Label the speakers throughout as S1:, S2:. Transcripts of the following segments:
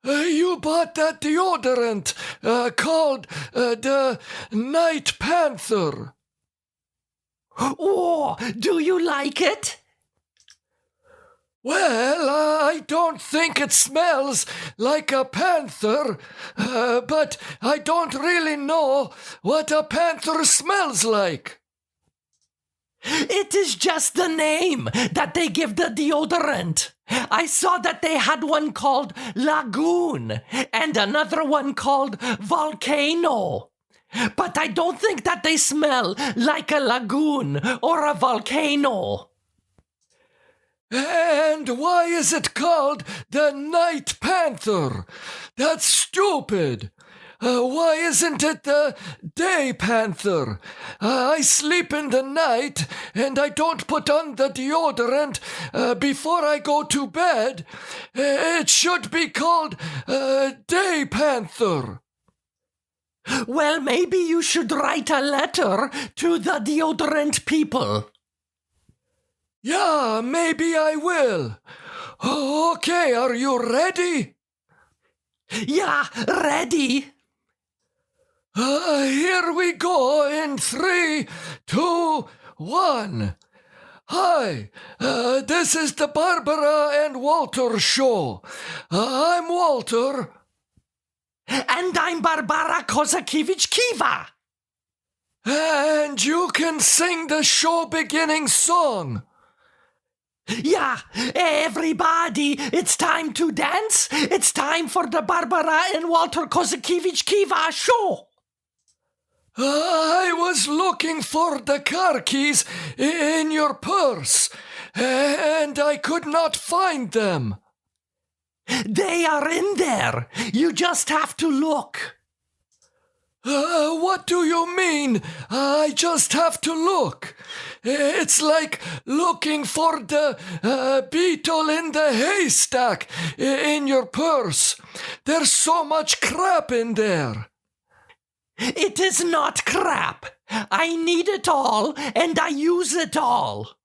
S1: You bought that deodorant called the Night Panther.
S2: Oh, do you like it?
S1: Well, I don't think it smells like a panther, but I don't really know what a panther smells like.
S2: It is just the name that they give the deodorant. I saw that they had one called Lagoon and another one called Volcano. But I don't think that they smell like a lagoon or a volcano.
S1: And why is it called the Night Panther? That's stupid. Why isn't it the Day Panther? I sleep in the night and I don't put on the deodorant before I go to bed. It should be called Day Panther.
S2: Well, maybe you should write a letter to the deodorant people.
S1: Yeah, maybe I will. Okay, are you ready?
S2: Yeah, ready.
S1: Here we go in 3, 2, 1. Hi, this is the Barbara and Walter show. I'm Walter.
S2: And I'm Barbara Kozakiewicz-Kiwa.
S1: And you can sing the show beginning song.
S2: Yeah, everybody, it's time to dance. It's time for the Barbara and Walter Kozakiewicz-Kiwa show.
S1: I was looking for the car keys in your purse, and I could not find them.
S2: They are in there. You just have to look.
S1: What do you mean? I just have to look. It's like looking for the beetle in the haystack in your purse. There's so much crap in there.
S2: It is not crap. I need it all, and I use it all.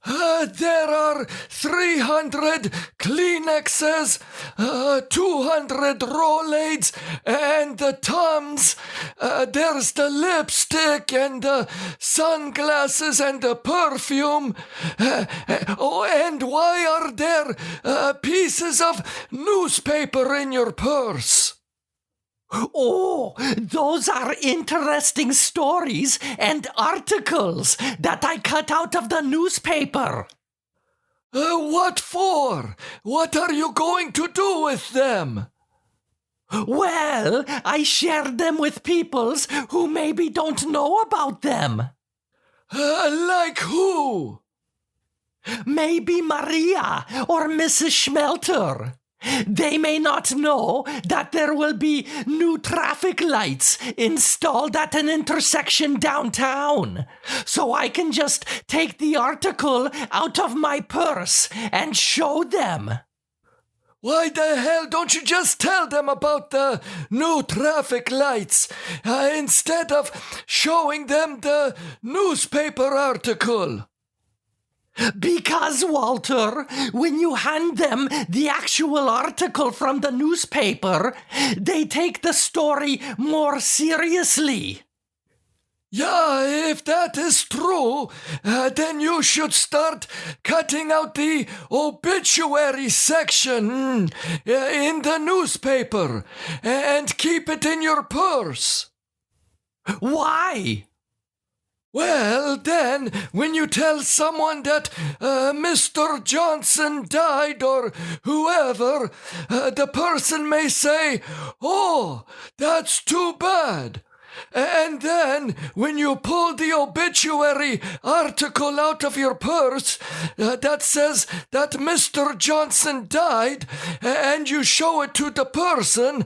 S1: There are 300 Kleenexes, 200 Rolaids, and the Tums. There's the lipstick and the sunglasses and the perfume. And why are there pieces of newspaper in your purse?
S2: Oh, those are interesting stories and articles that I cut out of the newspaper.
S1: What for? What are you going to do with them?
S2: Well, I shared them with peoples who maybe don't know about them.
S1: Like who?
S2: Maybe Maria or Mrs. Schmelter. They may not know that there will be new traffic lights installed at an intersection downtown. So I can just take the article out of my purse and show them.
S1: Why the hell don't you just tell them about the new traffic lights instead of showing them the newspaper article?
S2: Because, Walter, when you hand them the actual article from the newspaper, they take the story more seriously.
S1: Yeah, if that is true, then you should start cutting out the obituary section in the newspaper and keep it in your purse.
S2: Why?
S1: Well, then, when you tell someone that Mr. Johnson died or whoever, the person may say, "Oh, that's too bad." And then, when you pull the obituary article out of your purse that says that Mr. Johnson died, and you show it to the person,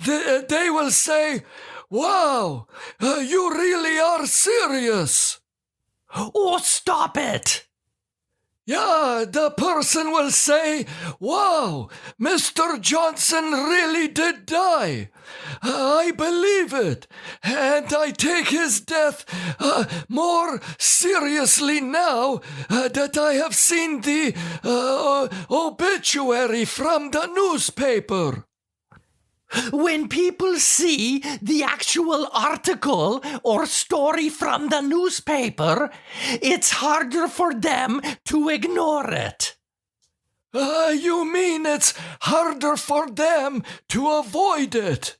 S1: they will say, "Wow, you really are serious."
S2: Oh, stop it.
S1: Yeah, the person will say, wow, Mr. Johnson really did die. I believe it, and I take his death more seriously now that I have seen the obituary from the newspaper.
S2: When people see the actual article or story from the newspaper, it's harder for them to ignore it.
S1: You mean it's harder for them to avoid it?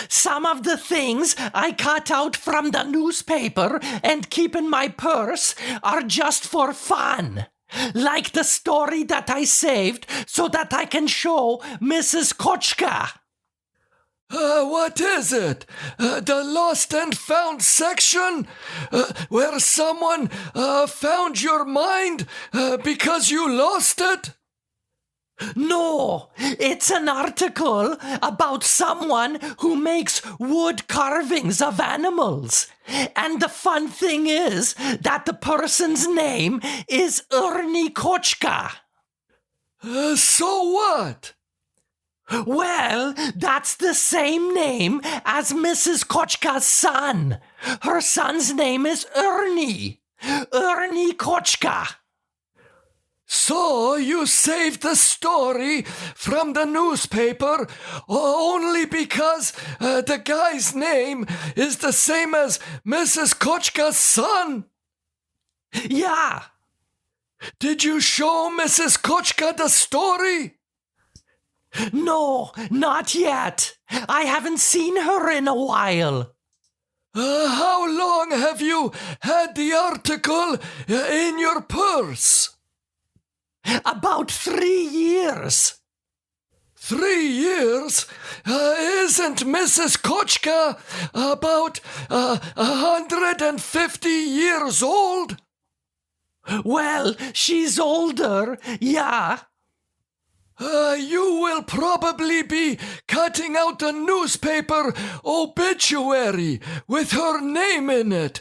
S2: Some of the things I cut out from the newspaper and keep in my purse are just for fun. Like the story that I saved so that I can show Mrs. Kochka.
S1: What is it? The lost and found section? Where someone found your mind because you lost it?
S2: No, it's an article about someone who makes wood carvings of animals. And the fun thing is that the person's name is Ernie Kochka.
S1: So what?
S2: Well, that's the same name as Mrs. Kochka's son. Her son's name is Ernie. Ernie Kochka.
S1: So you saved the story from the newspaper only because the guy's name is the same as Mrs. Kochka's son?
S2: Yeah.
S1: Did you show Mrs. Kochka the story?
S2: No, not yet. I haven't seen her in a while.
S1: How long have you had the article in your purse?
S2: About 3 years.
S1: 3 years? Isn't Mrs. Kochka about 150 years old?
S2: Well, she's older, yeah.
S1: You will probably be cutting out a newspaper obituary with her name in it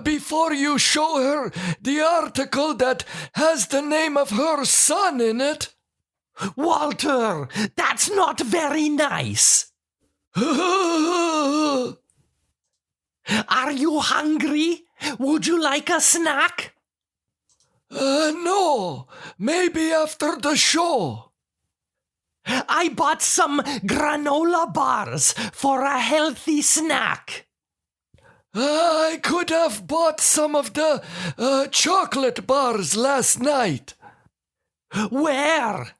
S1: before you show her the article that has the name of her son in it.
S2: Walter, that's not very nice. Are you hungry? Would you like a snack?
S1: No, maybe after the show.
S2: I bought some granola bars for a healthy snack.
S1: I could have bought some of the chocolate bars last night.
S2: Where?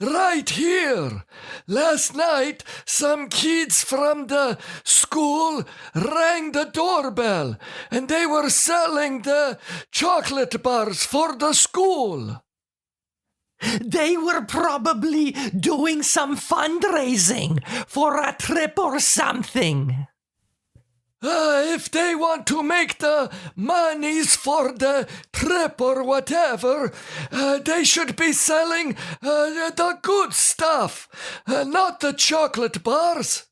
S1: Right here. Last night, some kids from the school rang the doorbell and they were selling the chocolate bars for the school.
S2: They were probably doing some fundraising for a trip or something.
S1: If they want to make the monies for the trip or whatever, they should be selling the good stuff, not the chocolate bars.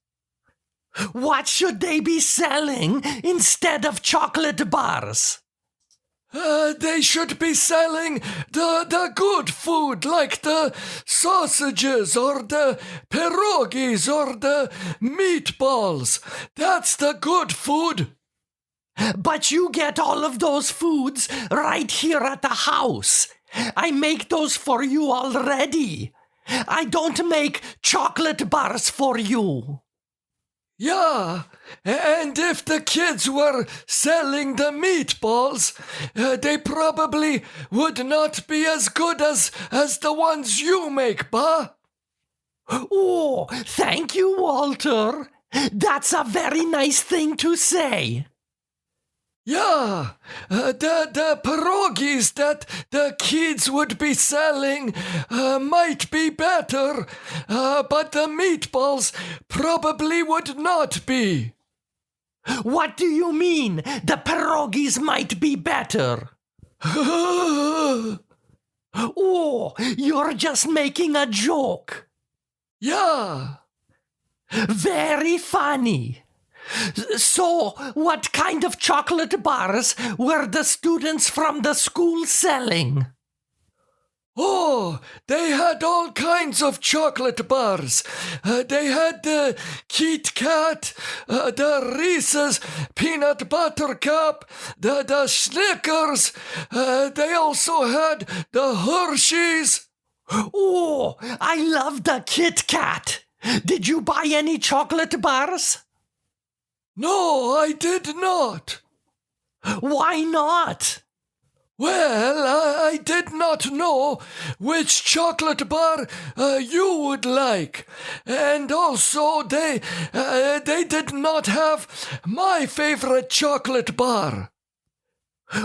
S2: What should they be selling instead of chocolate bars?
S1: They should be selling the good food like the sausages or the pierogies or the meatballs. That's the good food.
S2: But you get all of those foods right here at the house. I make those for you already. I don't make chocolate bars for you.
S1: Yeah, and if the kids were selling the meatballs, they probably would not be as good as the ones you make, ba?
S2: Oh, thank you, Walter. That's a very nice thing to say.
S1: Yeah, the pierogies that the kids would be selling might be better, but the meatballs probably would not be.
S2: What do you mean the pierogies might be better? Oh, you're just making a joke.
S1: Yeah.
S2: Very funny. So, what kind of chocolate bars were the students from the school selling?
S1: Oh, they had all kinds of chocolate bars. They had the Kit Kat, the Reese's Peanut Butter Cup, the Snickers. They also had the Hershey's.
S2: Oh, I love the Kit Kat. Did you buy any chocolate bars?
S1: No, I did not.
S2: Why not?
S1: Well, I did not know which chocolate bar you would like. And also, they did not have my favorite chocolate bar.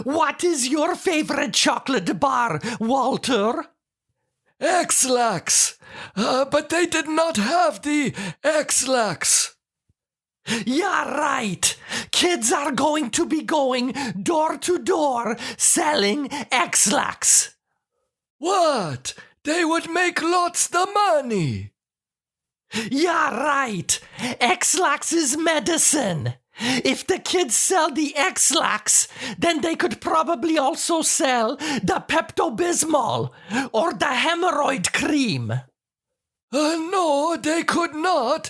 S2: What is your favorite chocolate bar, Walter?
S1: X-Lax. But they did not have the X-Lax.
S2: Yeah, right. Kids are going to be going door to door selling X-Lax.
S1: What? They would make lots of money.
S2: Yeah, right. X-Lax is medicine. If the kids sell the X-Lax, then they could probably also sell the Pepto-Bismol or the hemorrhoid cream.
S1: No, they could not,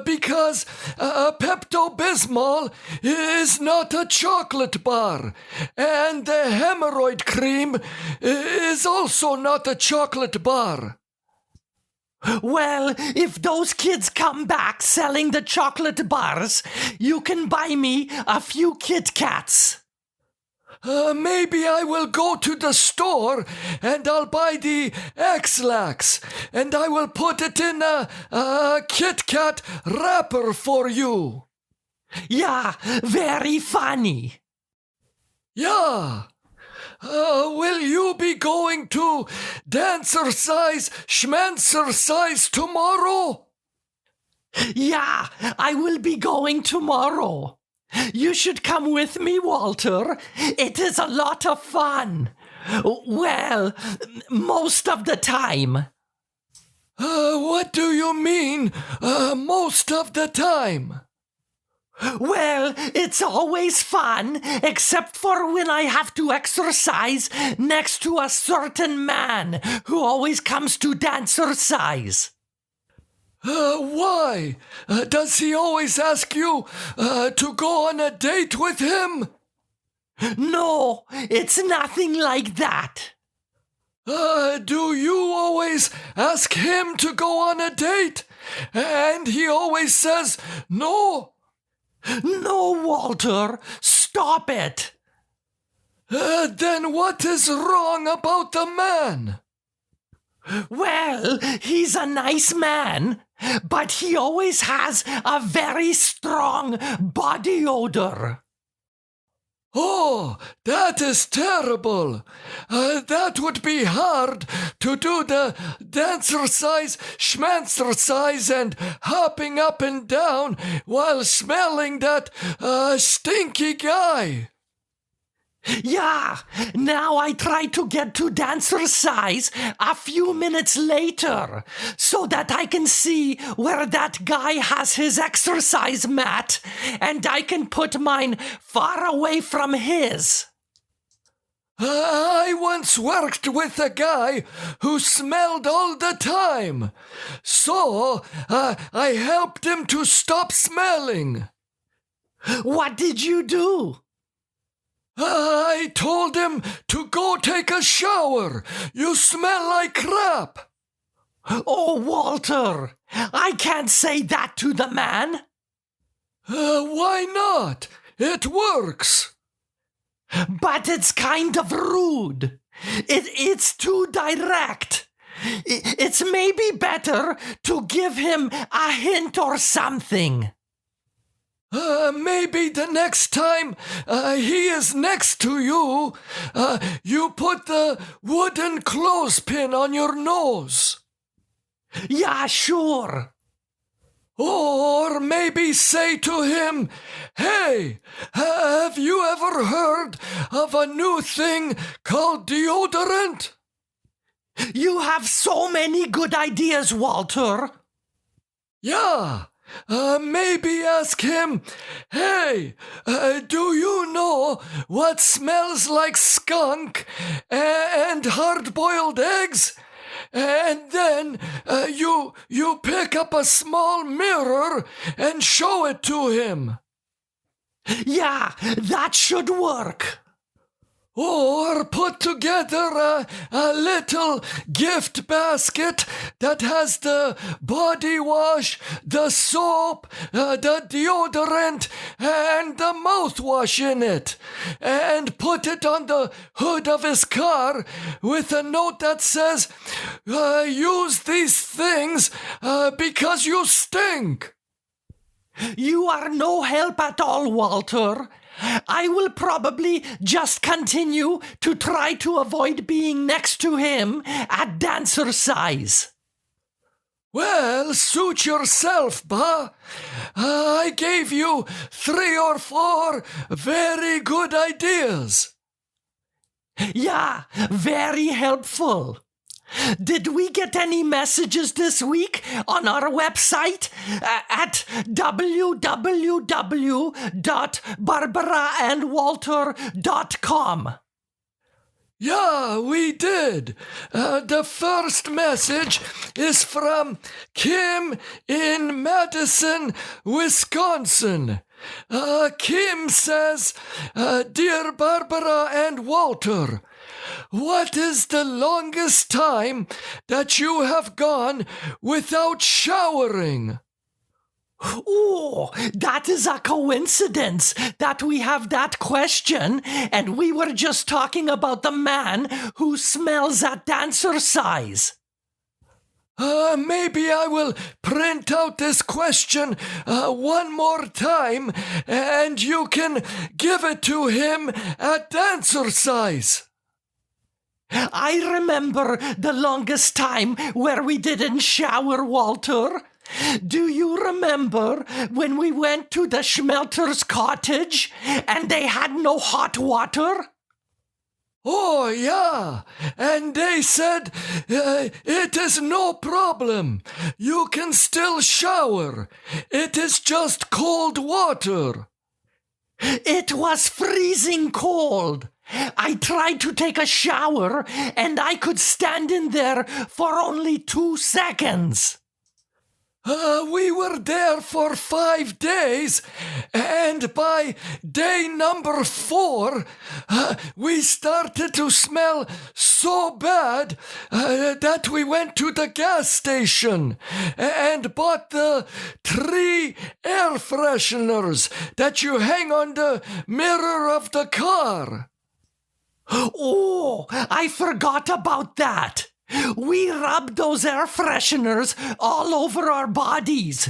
S1: because Pepto-Bismol is not a chocolate bar, and the hemorrhoid cream is also not a chocolate bar.
S2: Well, if those kids come back selling the chocolate bars, you can buy me a few Kit Kats.
S1: Maybe I will go to the store and I'll buy the X-Lax and I will put it in a Kit Kat wrapper for you.
S2: Yeah, very funny.
S1: Yeah. Will you be going to Dancercise, Schmancercise tomorrow?
S2: Yeah, I will be going tomorrow. You should come with me, Walter. It is a lot of fun. Well, most of the time.
S1: What do you mean, most of the time?
S2: Well, it's always fun, except for when I have to exercise next to a certain man who always comes to Dancercise.
S1: Why? Does he always ask you to go on a date with him?
S2: No, it's nothing like that.
S1: Do you always ask him to go on a date? And he always says no?
S2: No, Walter, stop it.
S1: Then what is wrong about the man?
S2: Well, he's a nice man, but he always has a very strong body odor.
S1: Oh, that is terrible. That would be hard to do the dancercise, schmancercise, and hopping up and down while smelling that stinky guy.
S2: Yeah, now I try to get to Dancercise a few minutes later so that I can see where that guy has his exercise mat and I can put mine far away from his.
S1: I once worked with a guy who smelled all the time, so I helped him to stop smelling.
S2: What did you do?
S1: I told him to go take a shower. You smell like crap.
S2: Oh, Walter, I can't say that to the man.
S1: Why not? It works.
S2: But it's kind of rude. It's too direct. It's maybe better to give him a hint or something.
S1: Maybe the next time he is next to you, you put the wooden clothespin on your nose.
S2: Yeah, sure.
S1: Or maybe say to him, "Hey, have you ever heard of a new thing called deodorant?"
S2: You have so many good ideas, Walter.
S1: Yeah. maybe ask him, hey, do you know what smells like skunk and hard-boiled eggs? And then you pick up a small mirror and show it to him.
S2: Yeah, that should work.
S1: Or put together a little gift basket that has the body wash, the soap, the deodorant, and the mouthwash in it. And put it on the hood of his car with a note that says, use these things because you stink.
S2: You are no help at all, Walter. I will probably just continue to try to avoid being next to him at Dancercise.
S1: Well, suit yourself, Ba. I gave you 3 or 4 very good ideas.
S2: Yeah, very helpful. Did we get any messages this week on our website at www.barbaraandwalter.com?
S1: Yeah, we did. The first message is from Kim in Madison, Wisconsin. Kim says, Dear Barbara and Walter, what is the longest time that you have gone without showering?
S2: Oh, that is a coincidence that we have that question, and we were just talking about the man who smells at Dancercise.
S1: Maybe I will print out this question one more time, and you can give it to him at Dancercise.
S2: I remember the longest time where we didn't shower, Walter. Do you remember when we went to the Schmelter's cottage and they had no hot water?
S1: Oh, yeah, and they said it is no problem. You can still shower. It is just cold water.
S2: It was freezing cold. I tried to take a shower and I could stand in there for only 2 seconds.
S1: We were there for 5 days, and by day number 4, we started to smell so bad that we went to the gas station and bought the 3 air fresheners that you hang on the mirror of the car.
S2: Oh, I forgot about that. We rubbed those air fresheners all over our bodies.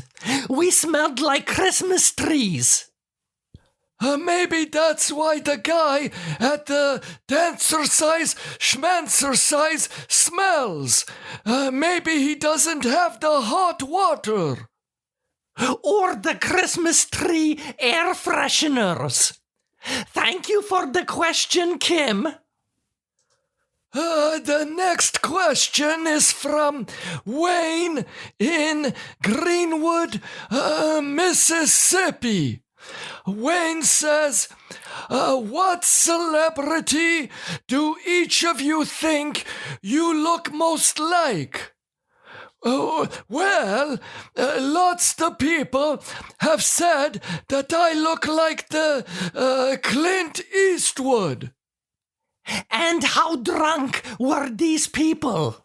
S2: We smelled like Christmas trees.
S1: Maybe that's why the guy at the Dancercise Schmancercise smells. Maybe he doesn't have the hot water.
S2: Or the Christmas tree air fresheners. Thank you for the question, Kim.
S1: The next question is from Wayne in Greenwood, Mississippi. Wayne says, what celebrity do each of you think you look most like? Well, lots of people have said that I look like the Clint Eastwood.
S2: And how drunk were these people?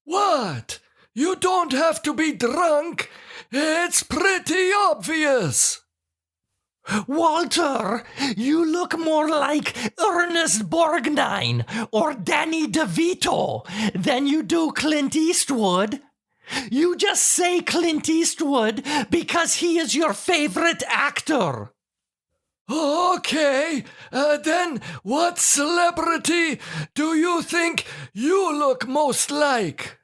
S1: What? You don't have to be drunk. It's pretty obvious.
S2: Walter, you look more like Ernest Borgnine or Danny DeVito than you do Clint Eastwood. You just say Clint Eastwood because he is your favorite actor.
S1: Okay, then what celebrity do you think you look most like?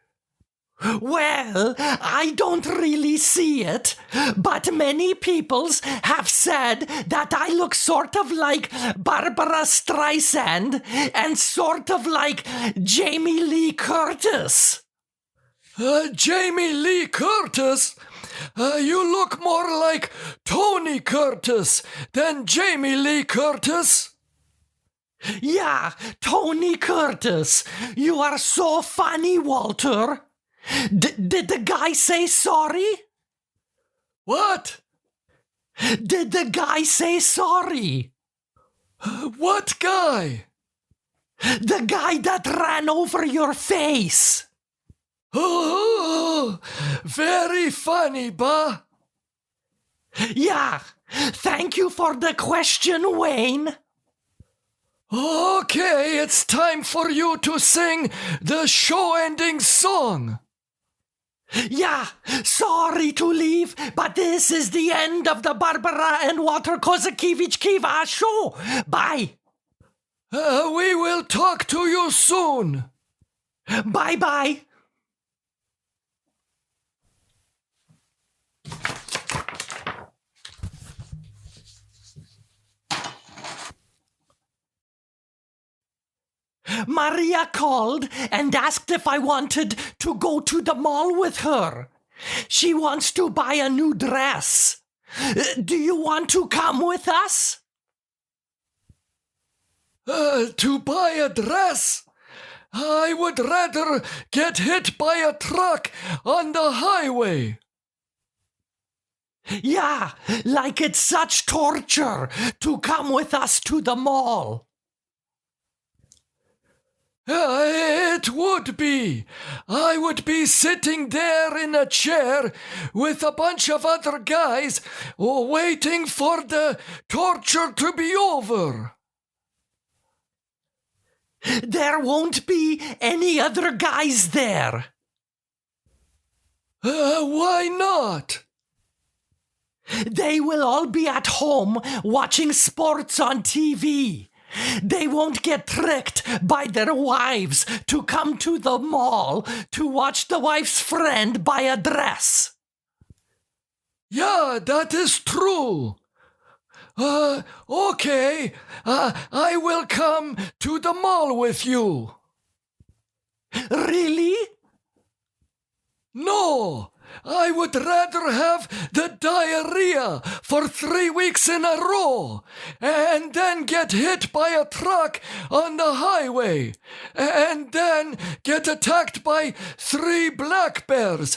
S2: Well, I don't really see it, but many peoples have said that I look sort of like Barbara Streisand and sort of like Jamie Lee Curtis.
S1: Jamie Lee Curtis? You look more like Tony Curtis than Jamie Lee Curtis.
S2: Yeah, Tony Curtis. You are so funny, Walter. Did the guy say sorry?
S1: What?
S2: Did the guy say sorry?
S1: What guy?
S2: The guy that ran over your face.
S1: Oh, very funny, ba.
S2: Yeah, thank you for the question, Wayne.
S1: Okay, it's time for you to sing the show-ending song.
S2: Yeah, sorry to leave, but this is the end of the Barbara and Walter Kozakiewicz Kiva show. Bye.
S1: We will talk to you soon.
S2: Bye-bye. Maria called and asked if I wanted to go to the mall with her. She wants to buy a new dress. Do you want to come with us?
S1: To buy a dress? I would rather get hit by a truck on the highway.
S2: Yeah, like it's such torture to come with us to the mall.
S1: It would be. I would be sitting there in a chair with a bunch of other guys waiting for the torture to be over.
S2: There won't be any other guys there.
S1: Why not?
S2: They will all be at home watching sports on TV. They won't get tricked by their wives to come to the mall to watch the wife's friend buy a dress.
S1: Yeah, that is true. Okay. I will come to the mall with you.
S2: Really?
S1: No, I would rather have the diarrhea for 3 weeks in a row and then get hit by a truck on the highway and then get attacked by 3 black bears